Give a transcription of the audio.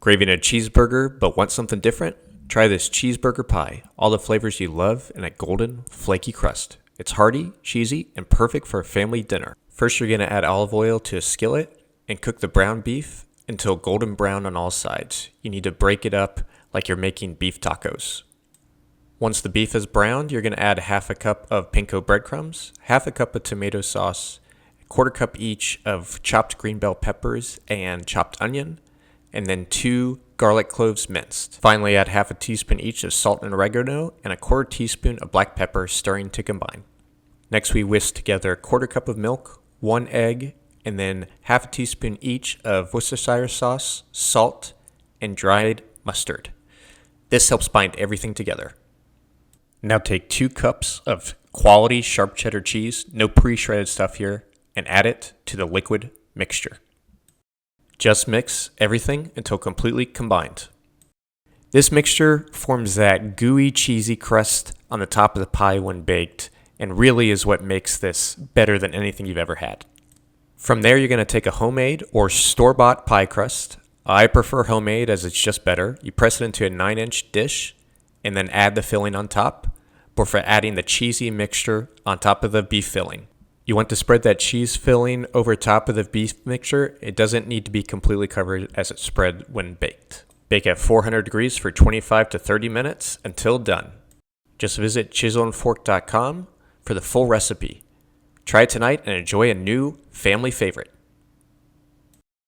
Craving a cheeseburger but want something different? Try this cheeseburger pie. All the flavors you love in a golden, flaky crust. It's hearty, cheesy, and perfect for a family dinner. First, you're going to add olive oil to a skillet and cook the ground beef until golden brown on all sides. You need to break it up like you're making beef tacos. Once the beef is browned, you're going to add half a cup of panko breadcrumbs, half a cup of tomato sauce, a quarter cup each of chopped green bell peppers and chopped onion, and then 2 garlic cloves minced. Finally, add half a teaspoon each of salt and oregano and a quarter teaspoon of black pepper, stirring to combine. Next, we whisk together a quarter cup of milk, 1 egg, and then half a teaspoon each of Worcestershire sauce, salt, and dried mustard. This helps bind everything together. Now take 2 cups of quality sharp cheddar cheese, no pre-shredded stuff here, and add it to the liquid mixture. Just mix everything until completely combined. This mixture forms that gooey, cheesy crust on the top of the pie when baked, and really is what makes this better than anything you've ever had. From there, you're going to take a homemade or store-bought pie crust. I prefer homemade as it's just better. You press it into a 9-inch dish and then add the filling on top, before adding the cheesy mixture on top of the beef filling. You want to spread that cheese filling over top of the beef mixture. It doesn't need to be completely covered as it's spread when baked. Bake at 400 degrees for 25 to 30 minutes until done. Just visit chiselandfork.com for the full recipe. Try it tonight and enjoy a new family favorite.